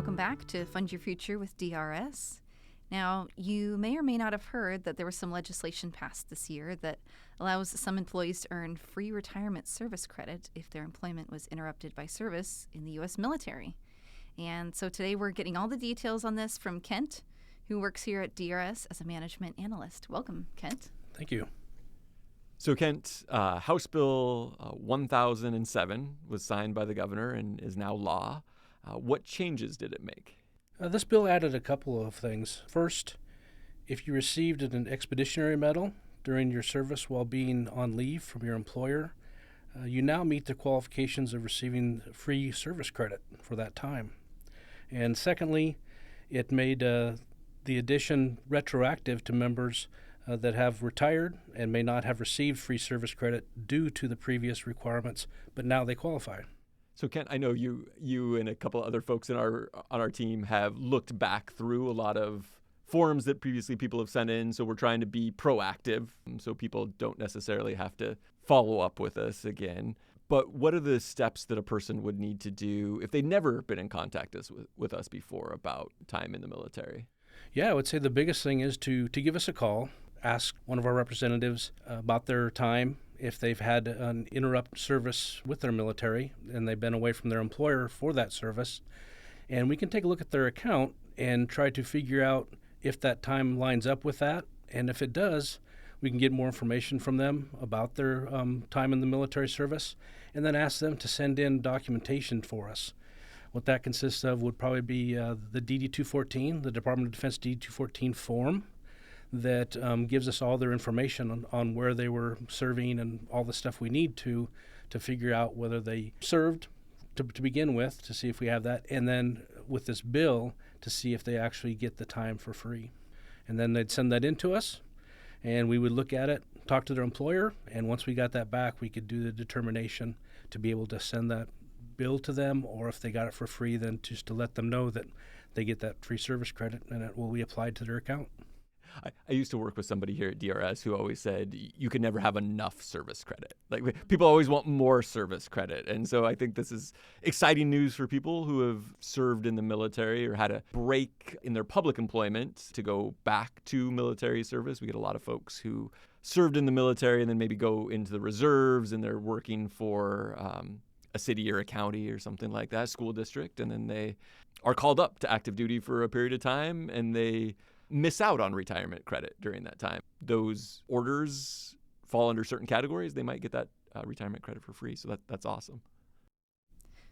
Welcome back to Fund Your Future with DRS. Now, you may or may not have heard that there was some legislation passed this year that allows some employees to earn free retirement service credit if their employment was interrupted by service in the U.S. military. And so today we're getting all the details on this from Kent, who works here at DRS as a management analyst. Welcome, Kent. Thank you. So Kent, House Bill 1007 was signed by the governor and is now law. What changes did it make? This bill added a couple of things. First, if you received an expeditionary medal during your service while being on leave from your employer, you now meet the qualifications of receiving free service credit for that time. And secondly, it made the addition retroactive to members that have retired and may not have received free service credit due to the previous requirements, but now they qualify. So Kent, I know you and a couple other folks on our team have looked back through a lot of forms that previously people have sent in. So we're trying to be proactive so people don't necessarily have to follow up with us again. But what are the steps that a person would need to do if they've never been in contact with us before about time in the military? Yeah, I would say the biggest thing is to give us a call, ask one of our representatives about their time. If they've had an interrupt service with their military and they've been away from their employer for that service, and we can take a look at their account and try to figure out if that time lines up with that. And if it does, we can get more information from them about their time in the military service and then ask them to send in documentation for us. What that consists of would probably be the DD-214, the Department of Defense DD-214 form, that gives us all their information on where they were serving and all the stuff we need to figure out whether they served to begin with, to see if we have that, and then with this bill to see if they actually get the time for free. And then they'd send that in to us, and we would look at it, talk to their employer, and once we got that back, we could do the determination to be able to send that bill to them, or if they got it for free, then just to let them know that they get that free service credit and it will be applied to their account. I used to work with somebody here at DRS who always said you can never have enough service credit. Like, people always want more service credit. And so I think this is exciting news for people who have served in the military or had a break in their public employment to go back to military service. We get a lot of folks who served in the military and then maybe go into the reserves and they're working for a city or a county or something like that, school district, and then they are called up to active duty for a period of time and they miss out on retirement credit during that time. Those orders fall under certain categories. They might get that retirement credit for free. So that's awesome.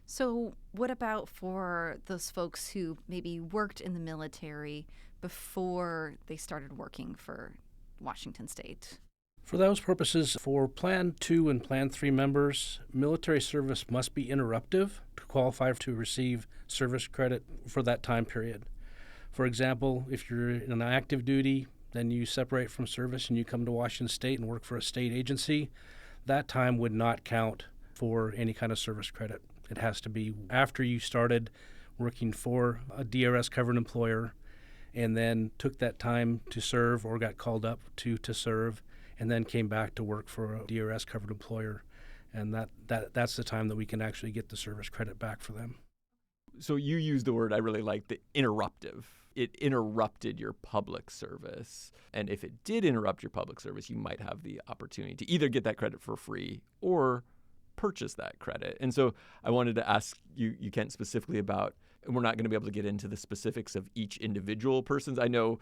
So what about for those folks who maybe worked in the military before they started working for Washington State? For those purposes, for Plan 2 and Plan 3 members, military service must be interruptive to qualify to receive service credit for that time period. For example, if you're in active duty, then you separate from service and you come to Washington State and work for a state agency, that time would not count for any kind of service credit. It has to be after you started working for a DRS-covered employer and then took that time to serve or got called up to serve and then came back to work for a DRS-covered employer. And that's the time that we can actually get the service credit back for them. So you used the word I really like, the interruptive. It interrupted your public service. And if it did interrupt your public service, you might have the opportunity to either get that credit for free or purchase that credit. And so I wanted to ask you Kent, specifically about, and we're not going to be able to get into the specifics of each individual person's. I know,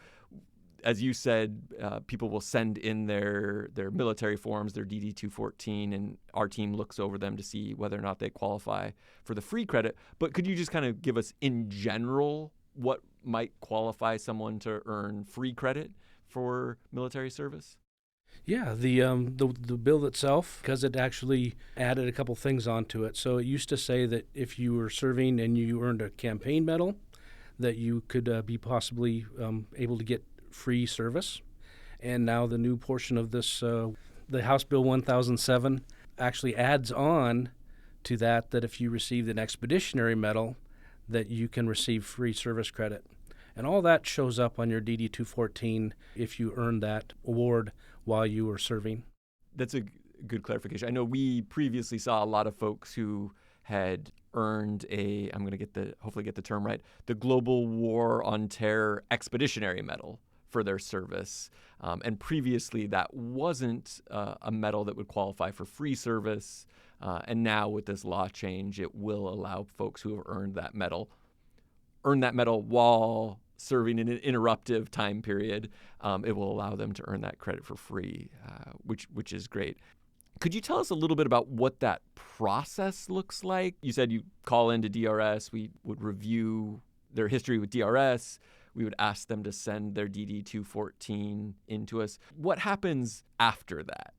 as you said, people will send in their military forms, their DD-214, and our team looks over them to see whether or not they qualify for the free credit. But could you just kind of give us, in general, what might qualify someone to earn free credit for military service? Yeah, the bill itself, because it actually added a couple things onto it. So it used to say that if you were serving and you earned a campaign medal, that you could be possibly able to get free service. And now the new portion of this, the House Bill 1007, actually adds on to that if you received an expeditionary medal, that you can receive free service credit. And all that shows up on your DD-214 if you earned that award while you were serving. That's a good clarification. I know we previously saw a lot of folks who had earned I'm going to hopefully get the term right, the Global War on Terror Expeditionary Medal for their service. And previously, that wasn't a medal that would qualify for free service. And now with this law change, it will allow folks who have earn that medal while serving in an interruptive time period. It will allow them to earn that credit for free, which is great. Could you tell us a little bit about what that process looks like? You said you call into DRS. We would review their history with DRS. We would ask them to send their DD-214 into us. What happens after that?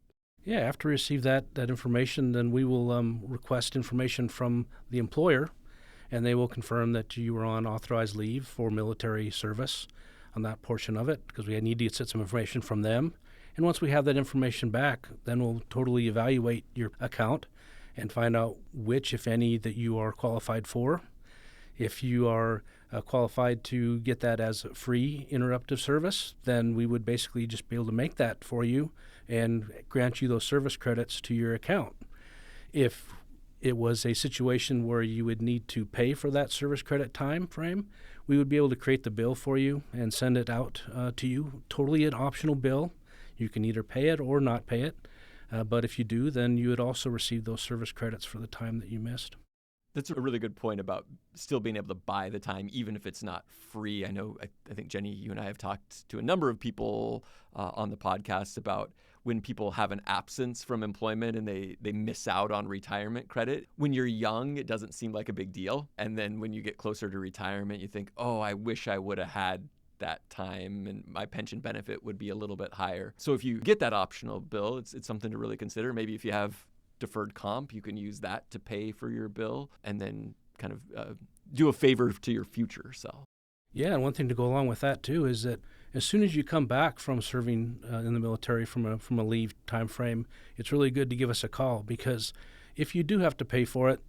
Yeah, after we receive that information, then we will request information from the employer, and they will confirm that you were on authorized leave for military service on that portion of it, because we need to get some information from them. And once we have that information back, then we'll totally evaluate your account and find out which, if any, that you are qualified for. If you are qualified to get that as a free interruptive service, then we would basically just be able to make that for you and grant you those service credits to your account. If it was a situation where you would need to pay for that service credit time frame, we would be able to create the bill for you and send it out to you. Totally an optional bill. You can either pay it or not pay it. But if you do, then you would also receive those service credits for the time that you missed. That's a really good point about still being able to buy the time, even if it's not free. I know, I think, Jenny, you and I have talked to a number of people on the podcast about when people have an absence from employment and they miss out on retirement credit. When you're young, it doesn't seem like a big deal. And then when you get closer to retirement, you think, oh, I wish I would have had that time and my pension benefit would be a little bit higher. So if you get that optional bill, it's something to really consider. Maybe if you have deferred comp, you can use that to pay for your bill and then kind of do a favor to your future self. Yeah, and one thing to go along with that too is that as soon as you come back from serving in the military from a leave time frame, it's really good to give us a call, because if you do have to pay for it,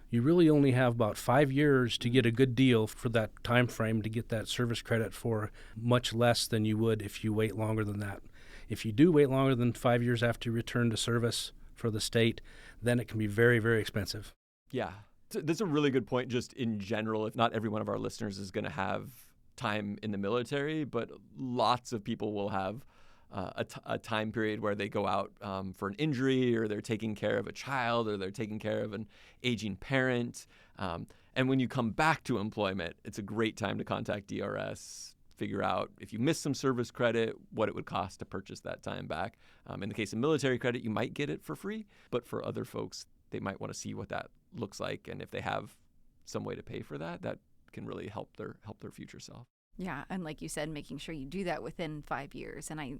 you really only have about 5 years to get a good deal for that time frame to get that service credit for much less than you would if you wait longer than that. If you do wait longer than 5 years after you return to service for the state, then it can be very, very expensive. Yeah. That's a really good point just in general. If not every one of our listeners is going to have time in the military, but lots of people will have a time period where they go out for an injury, or they're taking care of a child, or they're taking care of an aging parent. And when you come back to employment, it's a great time to contact DRS, figure out if you missed some service credit, what it would cost to purchase that time back. In the case of military credit, you might get it for free, but for other folks, they might want to see what that looks like. And if they have some way to pay for that, that can really help their future self. Yeah, and like you said, making sure you do that within 5 years. And I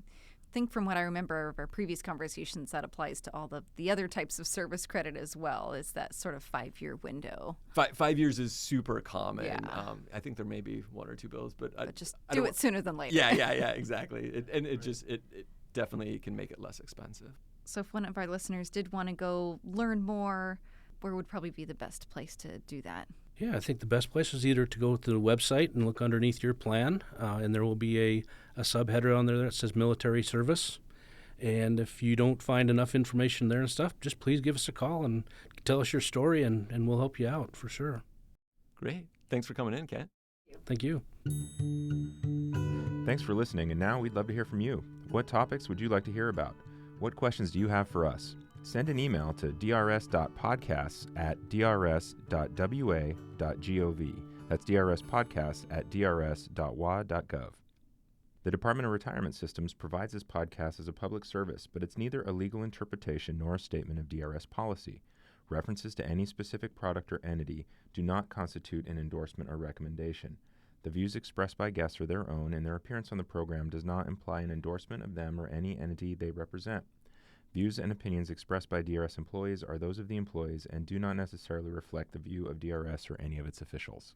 think from what I remember of our previous conversations, that applies to all the other types of service credit as well, is that sort of 5-year window. 5 years is super common. Yeah. I think there may be one or two bills, but just do it sooner than later. Yeah, exactly. It definitely can make it less expensive. So if one of our listeners did want to go learn more, where would probably be the best place to do that? Yeah, I think the best place is either to go to the website and look underneath your plan, and there will be a subheader on there that says military service. And if you don't find enough information there and stuff, just please give us a call and tell us your story, and we'll help you out for sure. Great. Thanks for coming in, Kent. Thank you. Thanks for listening, and now we'd love to hear from you. What topics would you like to hear about? What questions do you have for us? Send an email to drs.podcasts@drs.wa.gov. That's drspodcasts@drs.wa.gov. The Department of Retirement Systems provides this podcast as a public service, but it's neither a legal interpretation nor a statement of DRS policy. References to any specific product or entity do not constitute an endorsement or recommendation. The views expressed by guests are their own, and their appearance on the program does not imply an endorsement of them or any entity they represent. Views and opinions expressed by DRS employees are those of the employees and do not necessarily reflect the view of DRS or any of its officials.